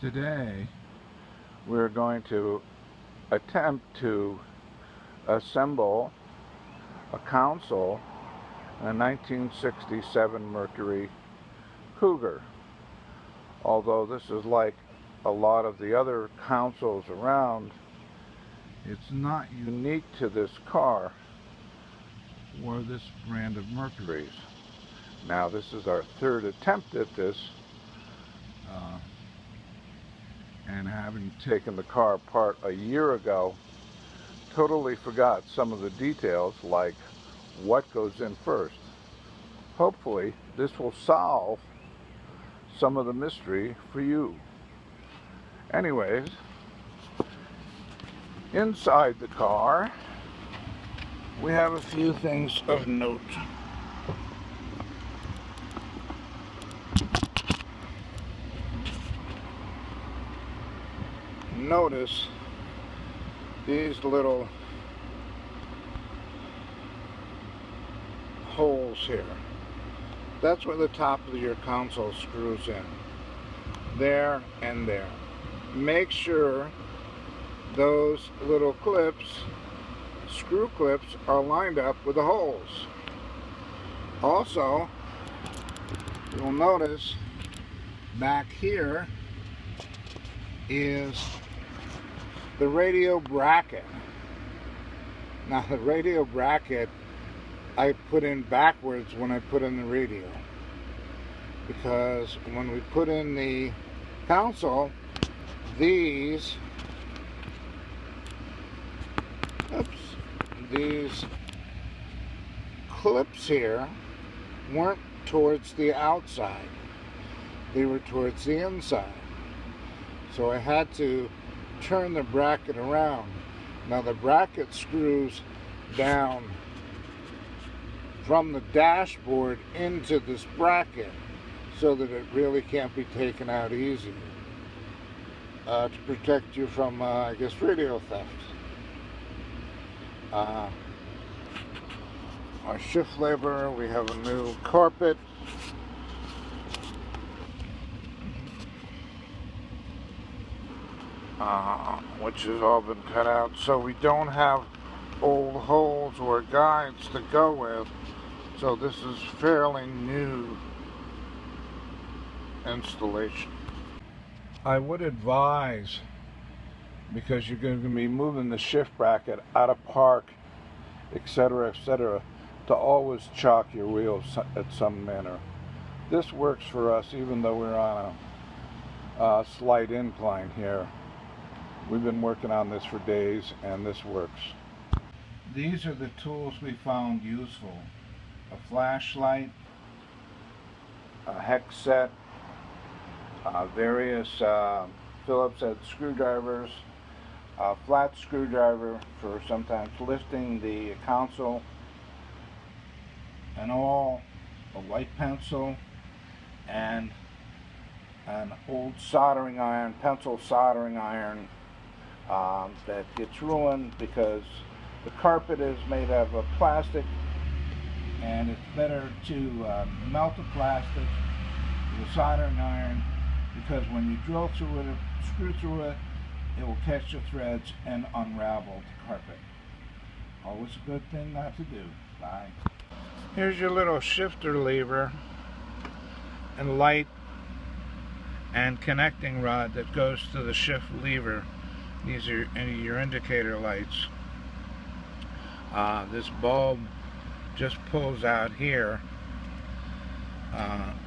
Today we're going to attempt to assemble a console in a 1967 Mercury Cougar. Although this is like a lot of the other consoles around, it's not unique to this car or this brand of Mercury's. Now this is our third attempt at this, and having taken the car apart a year ago, totally forgot some of the details, like what goes in first. Hopefully this will solve some of the mystery for you. Anyways, inside the car we have a few things of note. Notice these little holes here. That's where the top of your console screws in. There and there. Make sure those little clips, screw clips, are lined up with the holes. Also, you'll notice back here is the radio bracket. Now the radio bracket I put in backwards when I put in the radio, because when we put in the console, these clips here weren't towards the outside, they were towards the inside. So I had to turn the bracket around. Now the bracket screws down from the dashboard into this bracket so that it really can't be taken out easy, to protect you from, I guess, radio theft. Our shift lever, we have a new carpet. Which has all been cut out, so we don't have old holes or guides to go with. So this is fairly new installation. I would advise, because you're going to be moving the shift bracket out of park, etc., etc., to always chock your wheels at some manner. This works for us even though we're on a slight incline here. We've been working on this for days, and this works. These are the tools we found useful. A flashlight, a hex set, various Phillips head screwdrivers, a flat screwdriver for sometimes lifting the console, and all, a white pencil, and an old soldering iron, pencil soldering iron, that gets ruined because the carpet is made of plastic, and it's better to melt the plastic with a soldering iron, because when you drill through it or screw through it, it will catch the threads and unravel the carpet. Always a good thing not to do. Bye. Here's your little shifter lever and light and connecting rod that goes to the shift lever. These are your indicator lights. This bulb just pulls out here,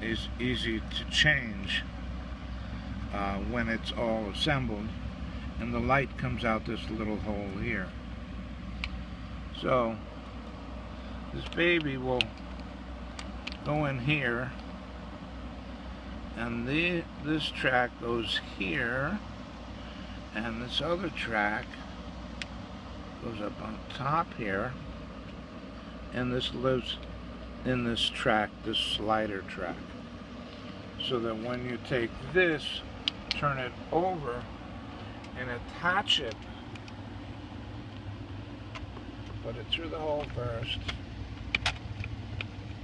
is easy to change when it's all assembled, and the light comes out this little hole here. So this baby will go in here, and this track goes here, and this other track goes up on top here, and this lives in this track, this slider track, so that when you take this, turn it over and attach it, put it through the hole first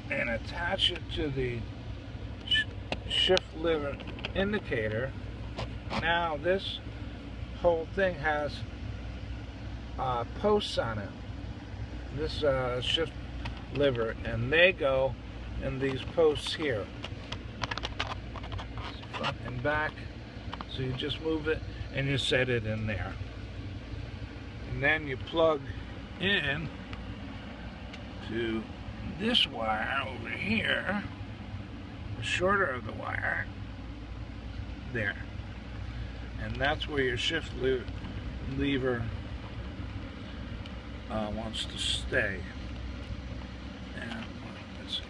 and attach it to the shift lever indicator, Now this whole thing has posts on it. This shift lever, and they go in these posts here, front and back. So you just move it and you set it in there, and then you plug in to this wire over here, the shorter of the wire there, and that's where your shift lever wants to stay. And let's see,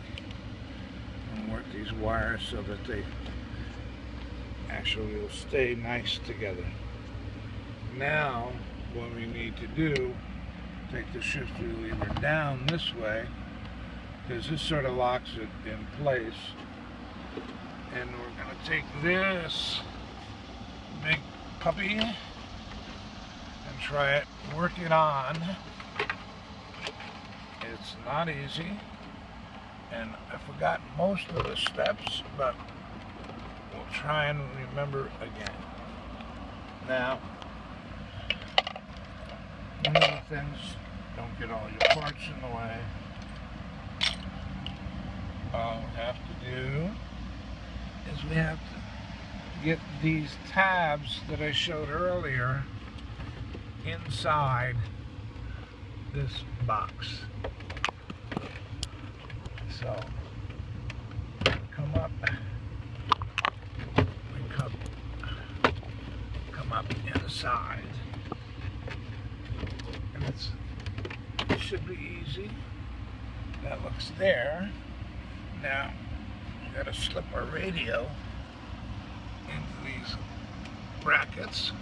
I'm going to work these wires so that they actually will stay nice together. Now what we need to do, take the shift lever down this way, because this sort of locks it in place, and we're going to take this big puppy and try it, work it on. It's not easy, and I've forgotten most of the steps, but we'll try and remember again. Now, one of the things, don't get all your parts in the way. All we have to do is we have to get these tabs that I showed earlier inside this box. So, come up, we come up inside, and it should be easy. That looks there. Now, we gotta slip our radio into these brackets,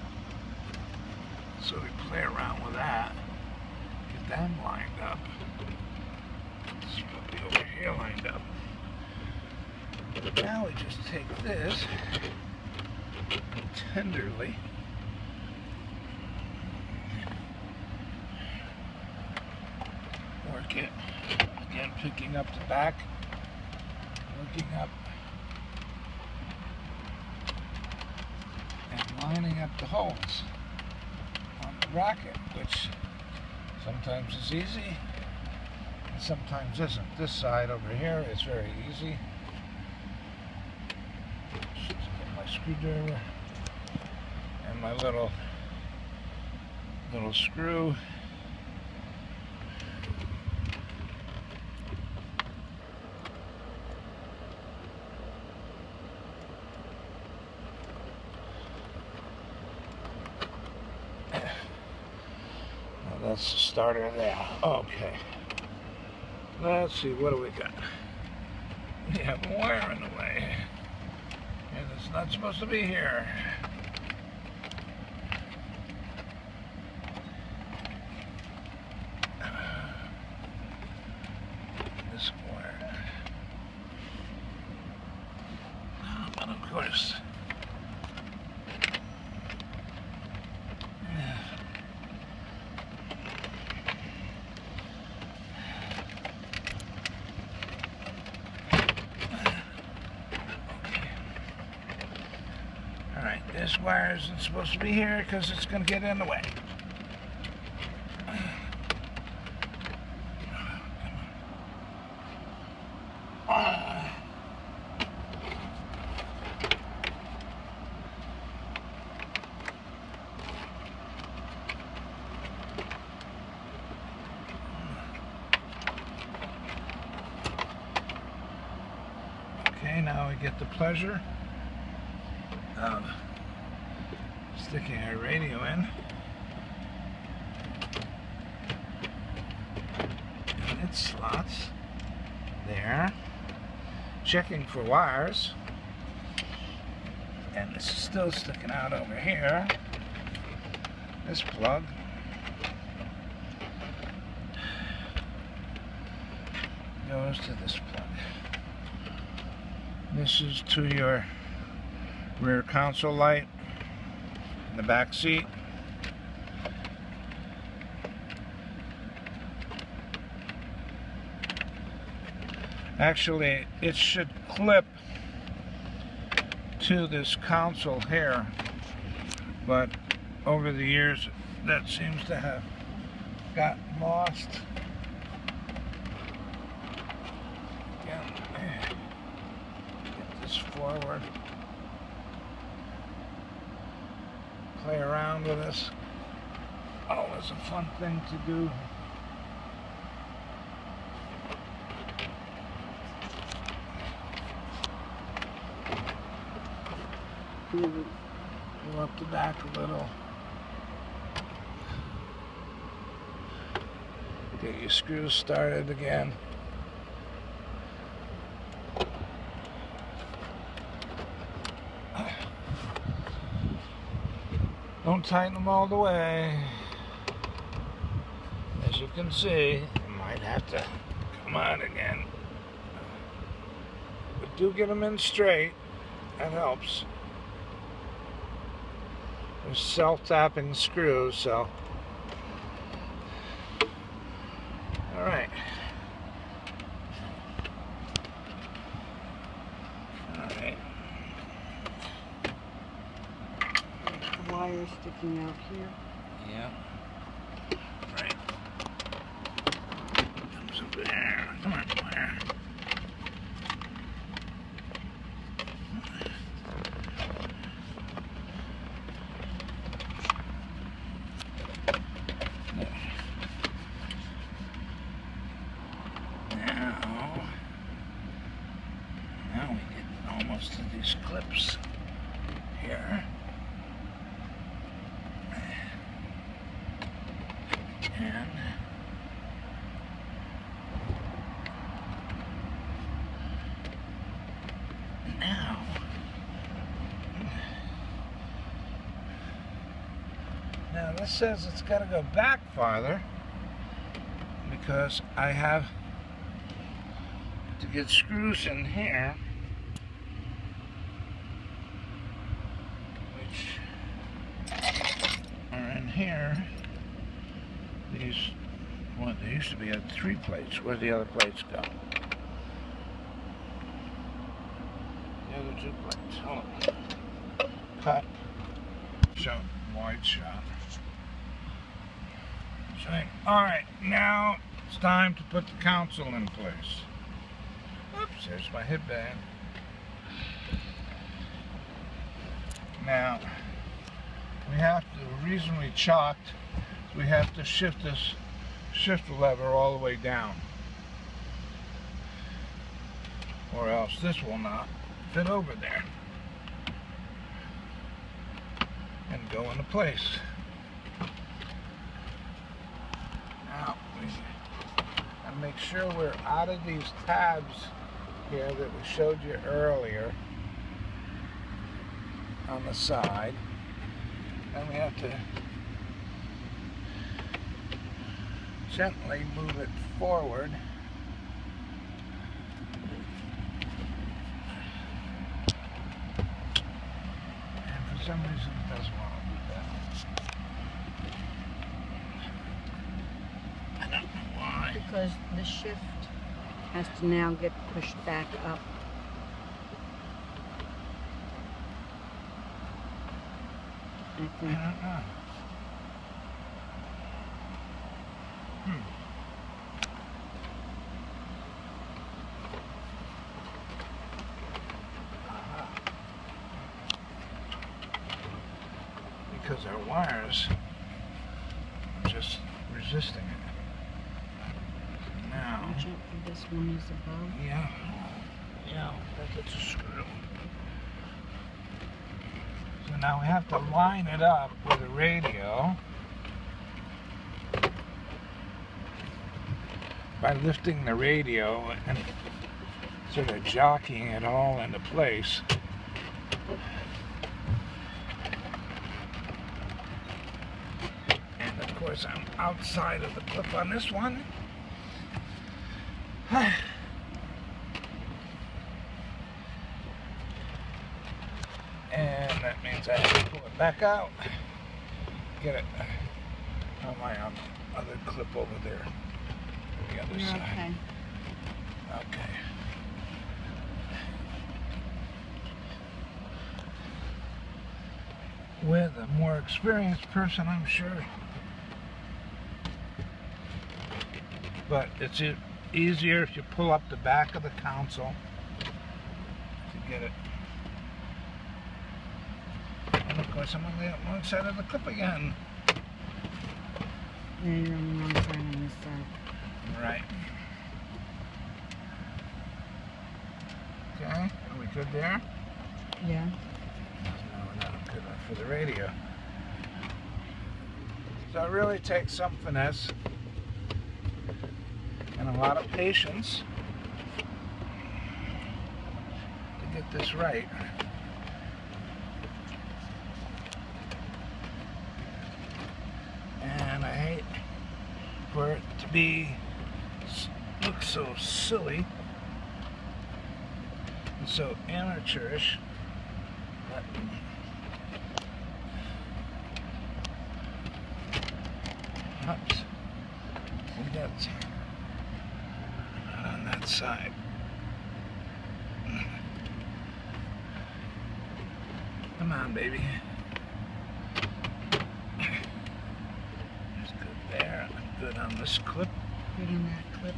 so we play around with that, get them lined up. This will be over here lined up. Now we just take this and tenderly work it, again picking up the back, working up and lining up the holes on the bracket, which sometimes is easy and sometimes isn't. This side over here is very easy. Just get my screwdriver and my little screw. That's the starter there. Okay. Let's see, what do we got? We have a wire in the way, and it's not supposed to be here. This wire. But of course, this wire isn't supposed to be here because it's going to get in the way. Okay, now we get the pleasure of sticking our radio in, and it slots there, checking for wires, and this is still sticking out over here. This plug goes to this plug. This is to your rear console light in the back seat. Actually, it should clip to this console here. but over the years that seems to have got lost. Again, get this forward. Play around with this. Always a fun thing to do. Go up the back a little. Get your screws started again. Don't tighten them all the way. As you can see, you might have to come out again. But do get them in straight. That helps. There's self-tapping screws, so. Alright. Alright. There's the wire sticking out here. Yeah. Right. Comes over there. Come on, wire. Now we get almost to these clips here. And now this says it's got to go back farther because I have to get screws in here, which are in here. These, well, there used to be 3 plates. Where'd the other plates go? The other 2 plates. Hold on. Cut. Show wide shot. Alright, now it's time to put the console in place. Oops, there's my headband. Now, we have to, the reason we chalked, we have to shift the lever all the way down, or else this will not fit over there and go into place. Now, and make sure we're out of these tabs here that we showed you earlier on the side. Then we have to gently move it forward. And for some reason it doesn't want to do that. I don't know why. Because the shift has to now get pushed back up. I I think. don't know. Because our wires are just resisting it. Now, Watch out for this one is above. yeah, that's a screw. So now we have to line it up with a radio by lifting the radio and sort of jockeying it all into place. And of course I'm outside of the clip on this one. And that means I have to pull it back out. Get it on my other clip over there. The other You're side. okay. Okay. with a more experienced person, I'm sure. But it's easier if you pull up the back of the console to get it. And of course, I'm on the wrong side of the clip again. Yeah, you're on the wrong side on this side. Right. Okay, are we good there? Yeah. No, we're not good enough for the radio. So it really takes some finesse and a lot of patience to get this right. And I hate for it to look so silly and so amateurish. But oops, we got not on that side. Come on, baby. That's good there. Good on this clip. Good on that clip.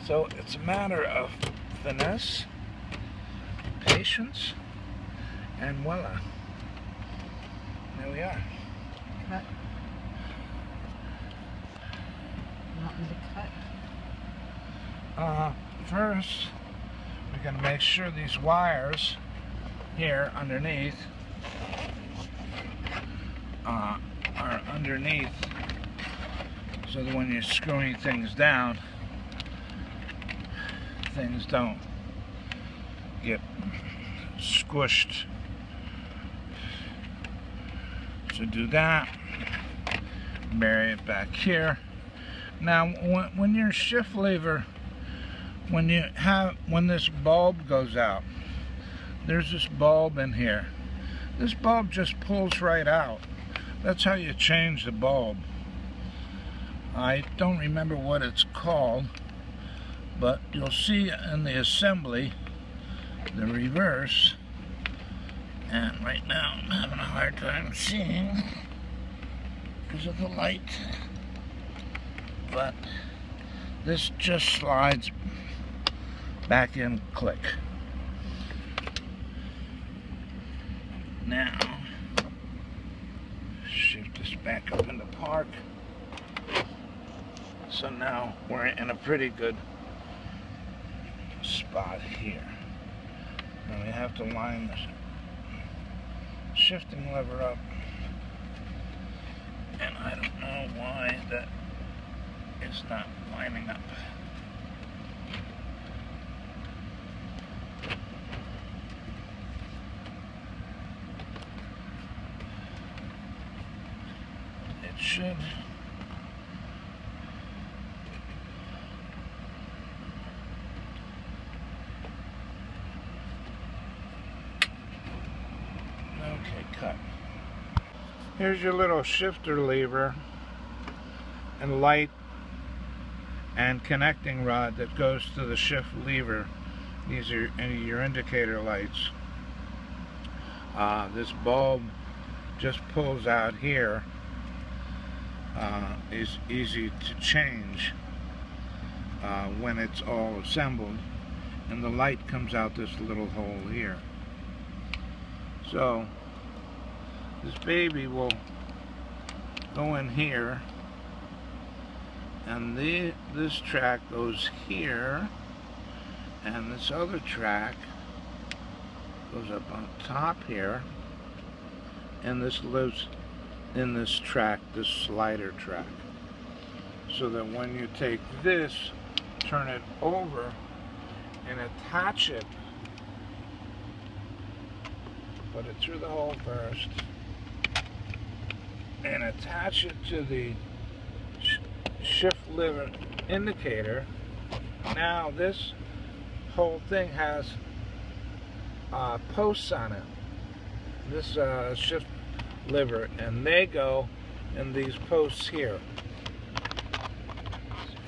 So it's a matter of finesse, patience, and voila. There we are. Cut. You want me to cut? First, we're going to make sure these wires here underneath are underneath, so that when you're screwing things down, things don't get squished. So do that, bury it back here. Now when your shift lever, when this bulb goes out, there's this bulb in here. This bulb just pulls right out. That's how you change the bulb. I don't remember what it's called, but you'll see in the assembly the reverse, and right now I'm having a hard time seeing because of the light, but this just slides back in, click. Now shift this back up into park. So now we're in a pretty good spot here. Now we have to line the shifting lever up, and I don't know why that is not lining up. It should. Okay, cut. Here's your little shifter lever and light and connecting rod that goes to the shift lever. These are your indicator lights. This bulb just pulls out here. Is easy to change when it's all assembled, and the light comes out this little hole here. So this baby will go in here, and this track goes here, and this other track goes up on top here, and this lives in this track, this slider track, so that when you take this, turn it over and attach it, put it through the hole first and attach it to the shift lever indicator. Now this whole thing has posts on it, this shift lever, and they go in these posts here,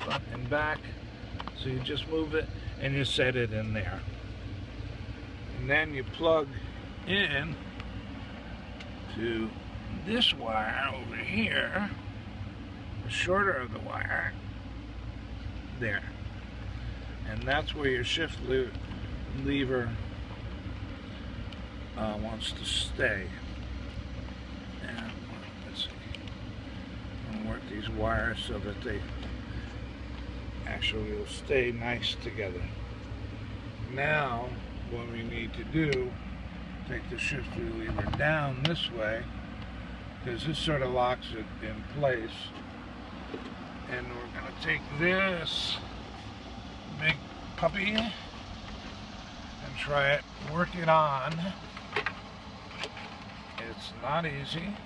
front and back. So you just move it and you set it in there, and then you plug in to this wire over here, the shorter of the wire, there. And that's where your shift lever wants to stay. And let's see, I'm going to work these wires so that they actually will stay nice together. Now, what we need to do, take the shift lever down this way, because this sort of locks it in place. And we're going to take this big puppy and try it, work it on. It's not easy,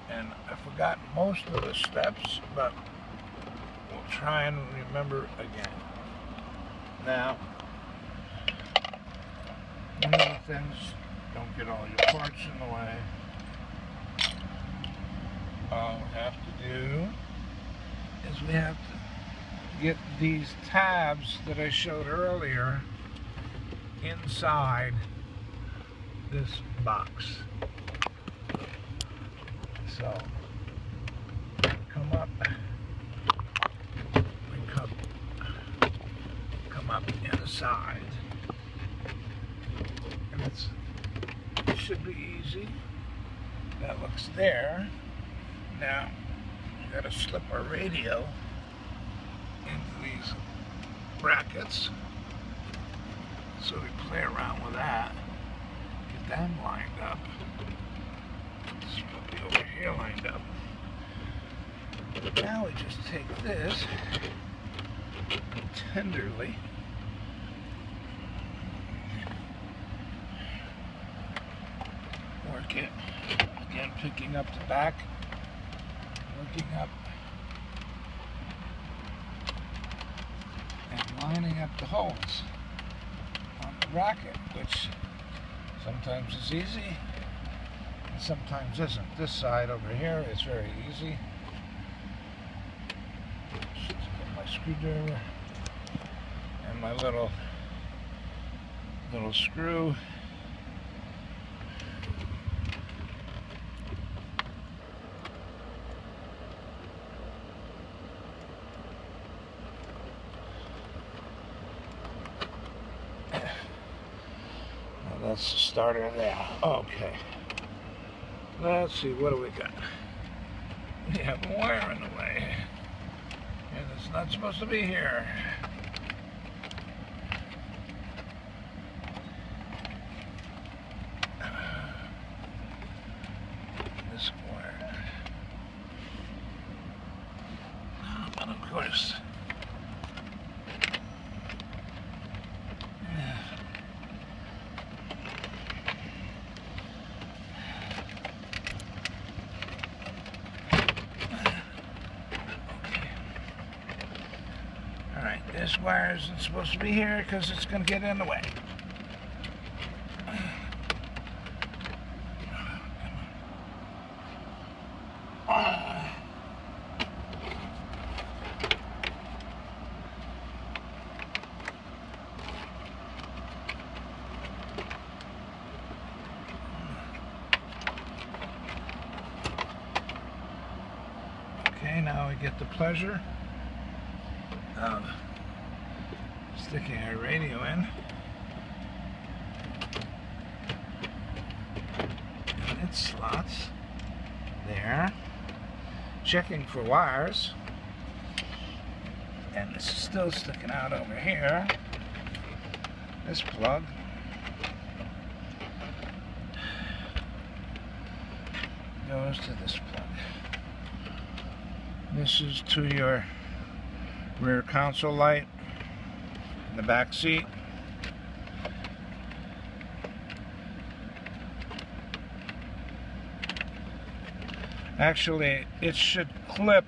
and I forgot most of the steps, but we'll try and remember again. Now, one of the things, don't get all your parts in the way. All we have to do is we have to get these tabs that I showed earlier inside this box. So, come up, we come up inside, and it should be easy. That looks there. Now, we gotta slip our radio into these brackets. So we play around with that, get them lined up. This puppy over here lined up. Now we just take this and tenderly work it. Again, picking up the back, working up, and lining up the holes on the bracket, which sometimes is easy and sometimes isn't. This side over here is very easy. Just get my screwdriver and my little screw. That's the starter there. Okay. Let's see, what do we got? We have a wire in the way. And it's not supposed to be here. This wire. But of course, this wire isn't supposed to be here because it's going to get in the way. Okay, now we get the pleasure of sticking our radio in, and it slots there, checking for wires, and this is still sticking out over here. This plug goes to this plug. This is to your rear console light in the back seat. Actually, it should clip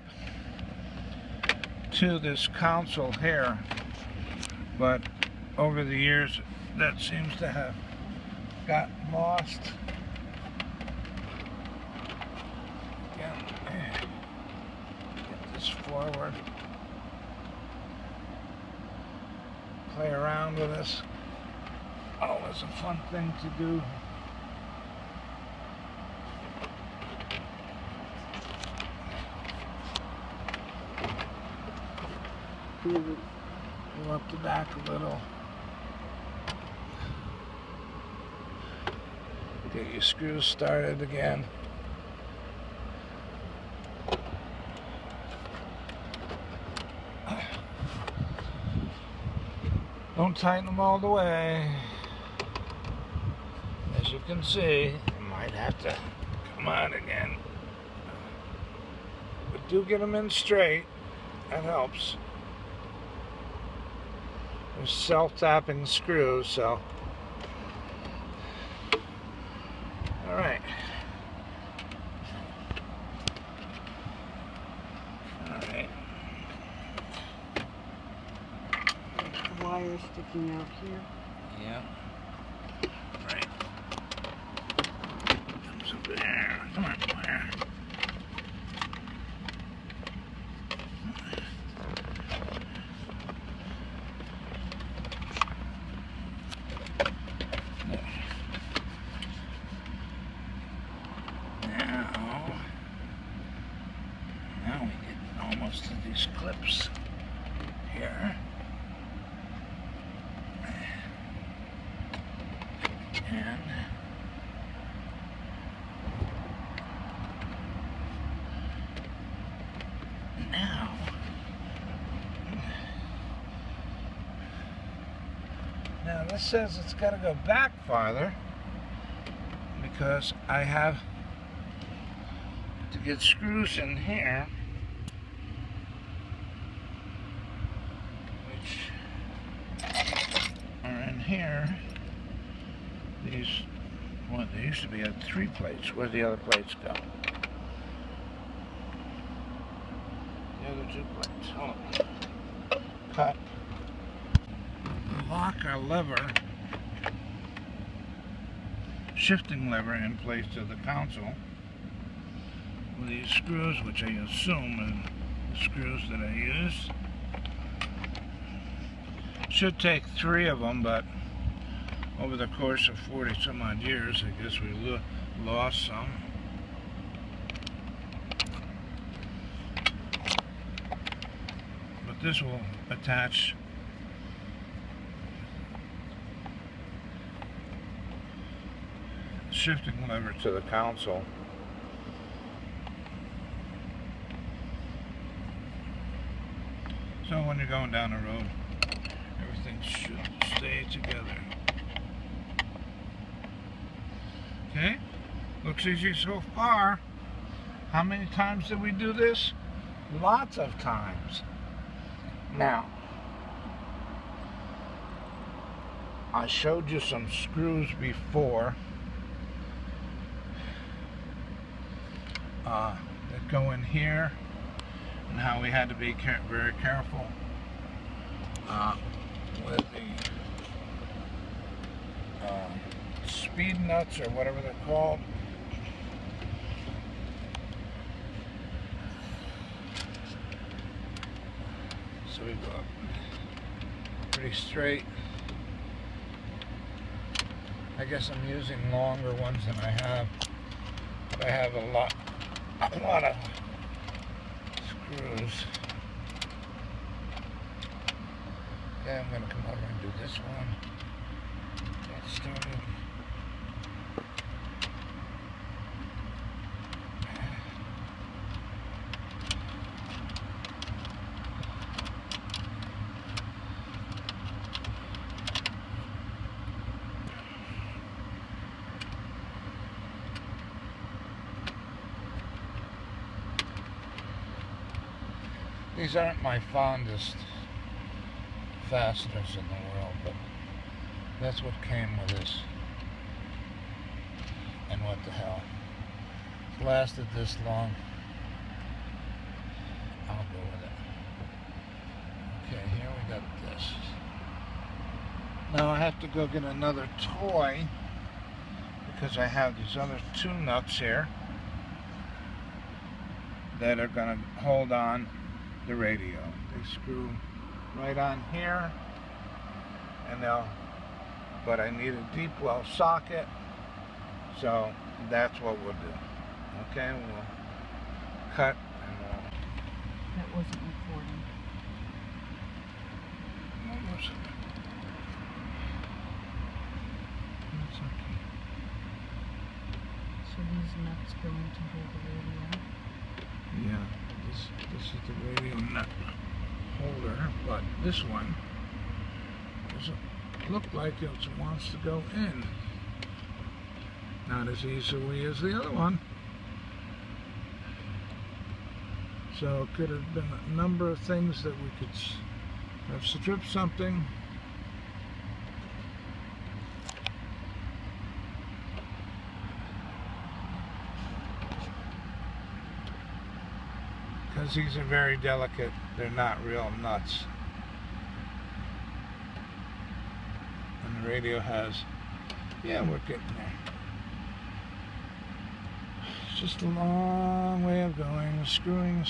to this console here, but over the years that seems to have got lost. Again, get this forward. Play around with this. Always a fun thing to do. Go up the back a little. Get your screws started again. Don't tighten them all the way. As you can see, you might have to come on again. But do get them in straight. That helps. There's self-tapping screws, so. Alright. Alright. There's the wire sticking out here. Yeah. Right. Comes over there. Come on, wire. Now we get almost to these clips here. And now this says it's got to go back farther because I have to get screws in here, which are in here. These, well, there used to be 3 plates. Where'd the other plates go? The other 2 plates. Hold on. Cut. Lock our lever, shifting lever, in place to the console with these screws, which I assume are the screws that I use. Should take 3 of them, but over the course of 40 some odd years, I guess we lost some. But this will attach shifting lever to the console. So when you're going down the road, everything should stay together. Okay, looks easy so far. How many times did we do this? Lots of times. Now, I showed you some screws before that go in here, and how we had to be very careful with the speed nuts, or whatever they're called. So we go up pretty straight. I guess I'm using longer ones than I have, but I have a lot of screws. Okay, I'm going to come over and do this one. Get started. These aren't my fondest fasteners in the world, but that's what came with this. And what the hell. It's lasted this long. I'll go with it. Okay, here we got this. Now I have to go get another toy because I have these other 2 nuts here that are going to hold on the radio. They screw right on here, and but I need a deep well socket, so that's what we'll do. Okay, we'll cut and That wasn't recording. course. That's okay. So these nuts go into hold the radio. Yeah, this is the radio nut holder, but this one doesn't look like it wants to go in. Not as easily as the other one. So it could have been a number of things that we could have stripped something. Because these are very delicate, they're not real nuts. And the radio has, yeah, we're getting there. It's just a long way of going, screwing.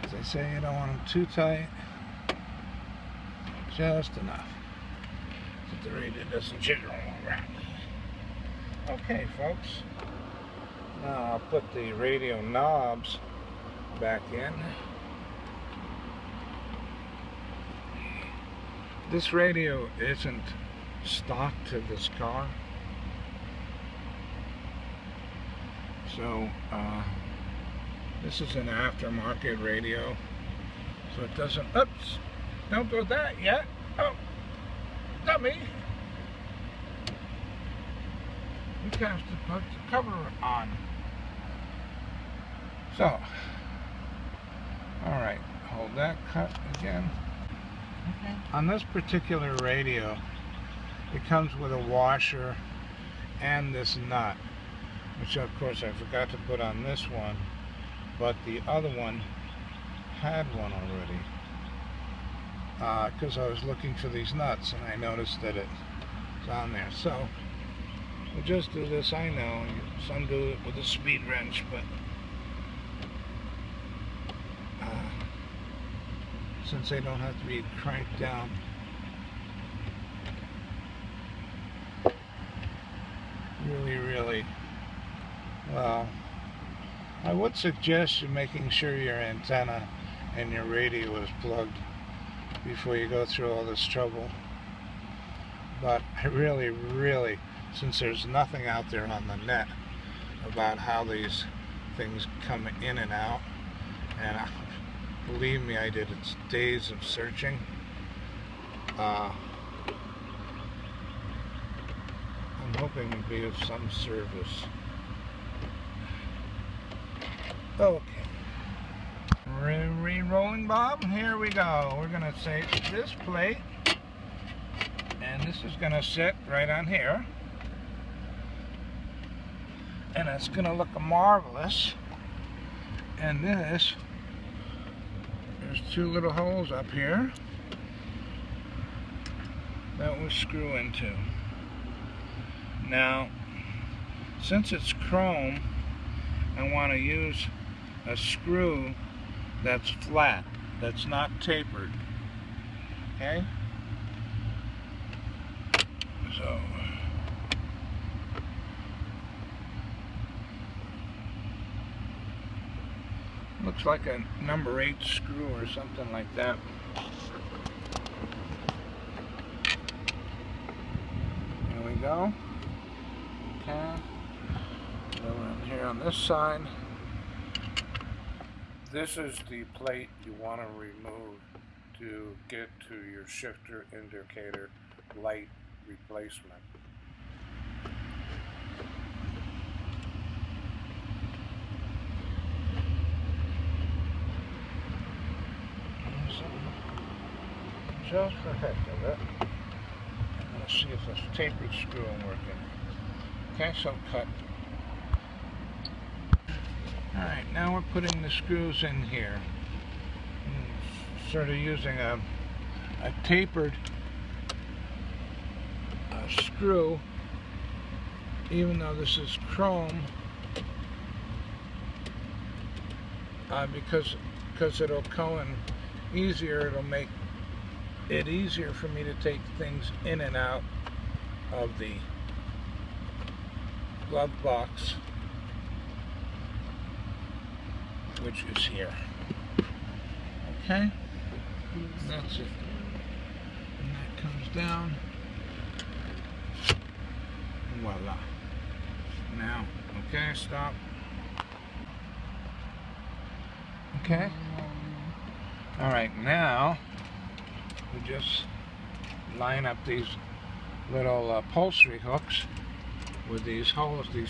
As I say, you don't want them too tight, just enough that the radio doesn't jiggle around. Okay, folks. Now I'll put the radio knobs back in. This radio isn't stock to this car. So this is an aftermarket radio. So it doesn't, oops, don't do that yet. Oh, dummy. We have to put the cover on. So, alright, hold that cut again. Okay. On this particular radio, it comes with a washer and this nut, which of course I forgot to put on this one, but the other one had one already. Because I was looking for these nuts and I noticed that it's on there. So, we'll just do this. I know some do it with a speed wrench, but since they don't have to be cranked down. Really, well, I would suggest you making sure your antenna and your radio is plugged before you go through all this trouble. But I really, since there's nothing out there on the net about how these things come in and out, and believe me, I did days of searching. I'm hoping to be of some service. Okay. Re-rolling bob, here we go. We're gonna take this plate, and this is gonna sit right on here. And it's gonna look marvelous. And this, there's two little holes up here that will screw into. Now, since it's chrome, I want to use a screw that's flat, that's not tapered. Okay? So, looks like a number 8 screw or something like that. There we go. Okay. Over in here on this side. This is the plate you want to remove to get to your shifter indicator light replacement. Just for heck of it. Let's see if this tapered screw is working. Okay, so cut. Alright, now we're putting the screws in here. Sort of using a tapered screw, even though this is chrome, because it'll go in easier, it'll make it easier for me to take things in and out of the glove box, which is here. Okay, that's it. And that comes down. Voila. Now, okay, stop. Okay. All right, now we just line up these little upholstery hooks with these holes, these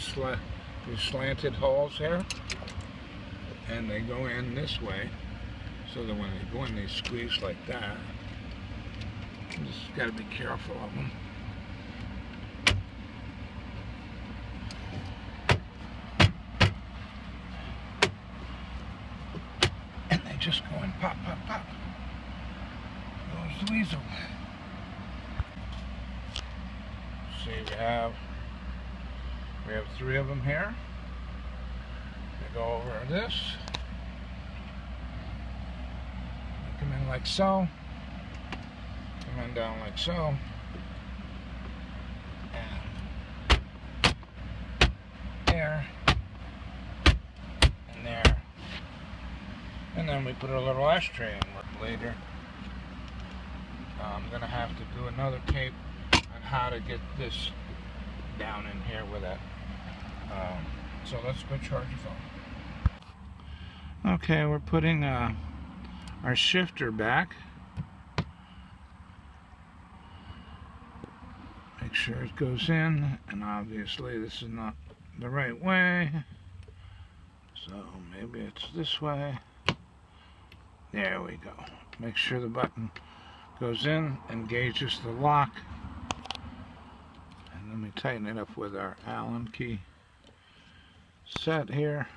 slanted holes here, and they go in this way, so that when they go in, they squeeze like that. You just got to be careful of them. And they just go in, pop, pop, pop. Goes the weasel. See, we have 3 of them here. They go over this. They come in like so. Come in down like so. And there. And there. And then we put a little ashtray in later. I'm going to have to do another tape on how to get this down in here with that. So let's go charge your phone. Okay, we're putting our shifter back. Make sure it goes in, and obviously this is not the right way. So maybe it's this way. There we go. Make sure the button goes in, engages the lock, and then we tighten it up with our Allen key set here.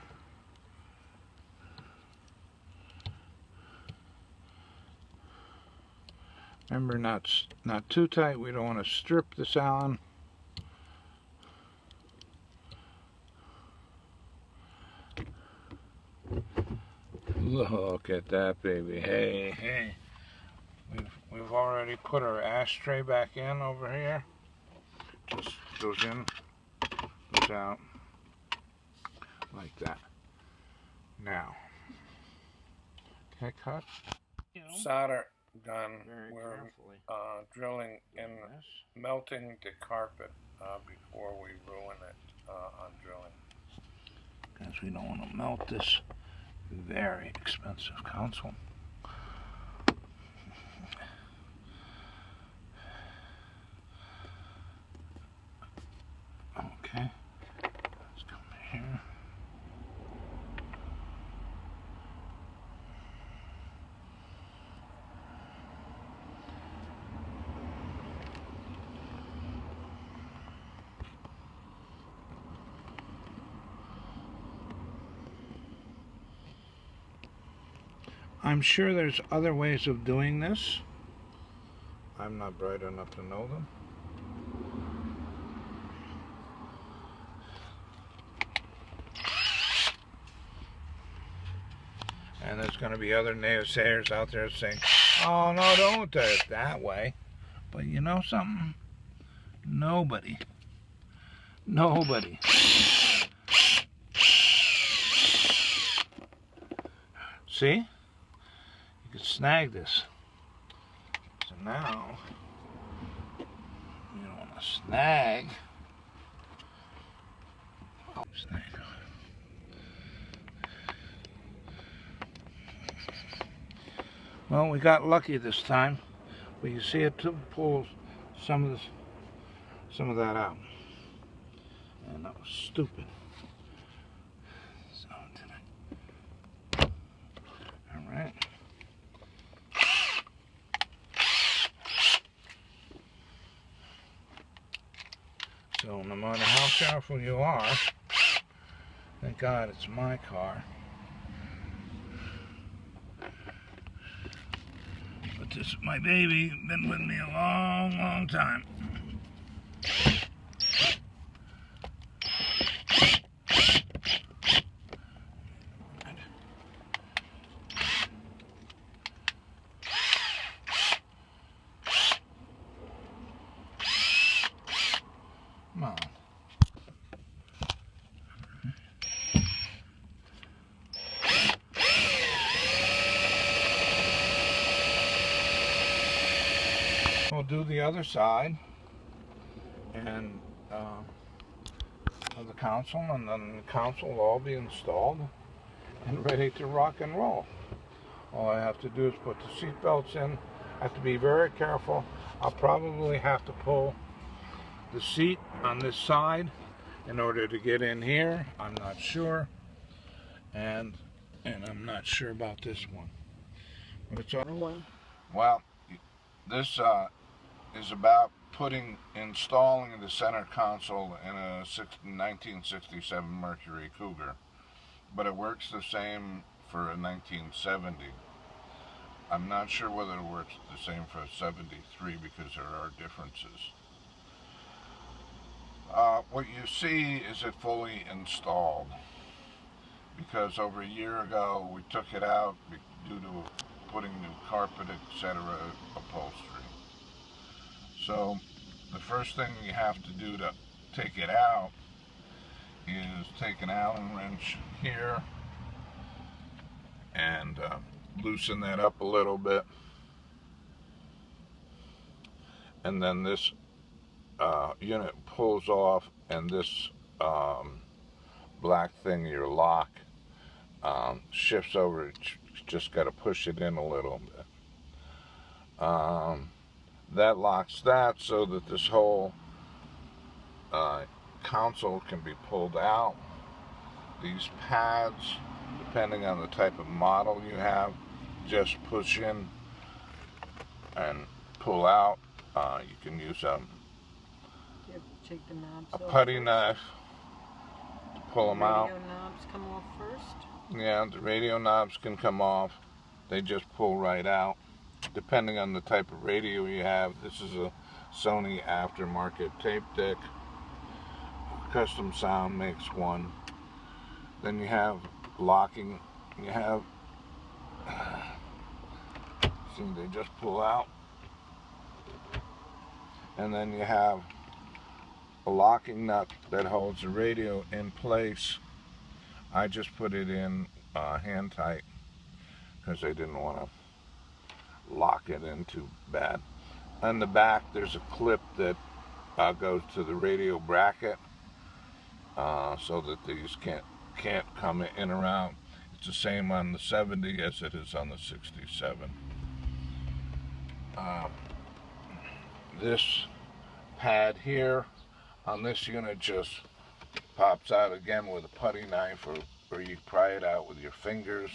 Remember, not too tight. We don't want to strip this Allen. Look at that, baby. Hey, hey. We've already put our ashtray back in over here. Just goes in, goes out, like that. Now, okay, cut. Solder gun. We're drilling in, melting the carpet before we ruin it on drilling. Because we don't want to melt this very expensive console. Okay, let's come here. I'm sure there's other ways of doing this. I'm not bright enough to know them. And there's going to be other naysayers out there saying, oh no, don't do it that way. But you know something? Nobody. See? You can snag this. So now, you don't want to snag. Oh, snag. Well, we got lucky this time, but you see it pulls some of that out, and that was stupid. So all right. So no matter how careful you are, thank God it's my car. This is my baby, been with me a long, long time. do the other side and of the console, and then the console will all be installed and ready to rock and roll. All I have to do is put the seat belts in. I have to be very careful. I'll probably have to pull the seat on this side in order to get in here. I'm not sure, and I'm not sure about this one. But it's all, well, this is about installing the center console in a 1967 Mercury Cougar, but it works the same for a 1970. I'm not sure whether it works the same for a 73 because there are differences. What you see is it fully installed, because over a year ago we took it out due to putting new carpet, etc., upholstery. So the first thing you have to do to take it out is take an Allen wrench here and loosen that up a little bit, and then this unit pulls off, and this black thing, your lock, shifts over. Just got to push it in a little bit. That locks that so that this whole console can be pulled out. These pads, depending on the type of model you have, just push in and pull out. You can use a putty knife to pull them out. The radio knobs come off first? Yeah, the radio knobs can come off. They just pull right out, depending on the type of radio you have. This is a Sony aftermarket tape deck. Custom Sound makes one. Then you have locking. You have, see, they just pull out. And then you have a locking nut that holds the radio in place. I just put it in hand tight because I didn't want to lock it in too bad. On the back there's a clip that goes to the radio bracket, so that these can't come in or out. It's the same on the 70 as it is on the 67. This pad here on this unit just pops out again with a putty knife, or you pry it out with your fingers.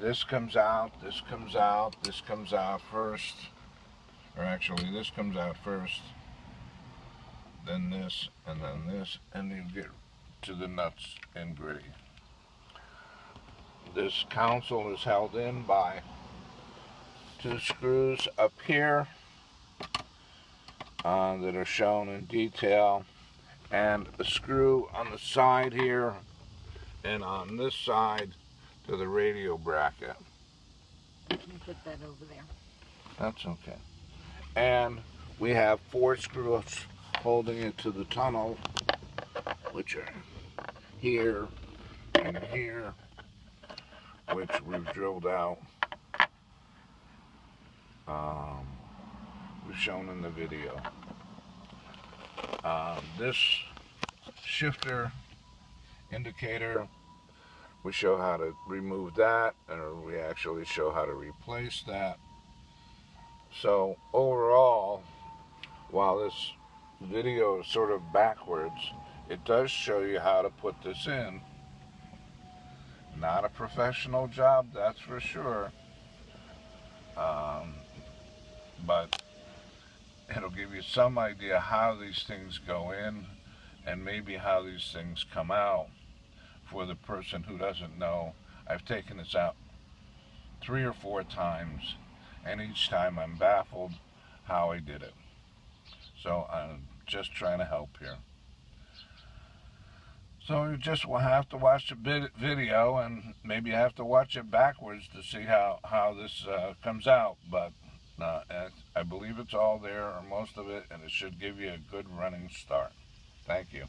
This comes out, this comes out, this comes out first, or actually this comes out first, then this, and you get to the nuts and gritty. This console is held in by 2 screws up here that are shown in detail, and a screw on the side here and on this side to the radio bracket. Let me put that over there. That's okay. And we have 4 screws holding it to the tunnel, which are here and here, which we've drilled out. We've shown in the video. This shifter indicator, we show how to remove that, and we actually show how to replace that. So overall, while this video is sort of backwards, it does show you how to put this in. Not a professional job, that's for sure, but it'll give you some idea how these things go in and maybe how these things come out for the person who doesn't know. I've taken this out 3 or 4 times, and each time I'm baffled how I did it. So I'm just trying to help here. So you just will have to watch the video, and maybe you have to watch it backwards to see how this comes out. But I believe it's all there, or most of it, and it should give you a good running start. Thank you.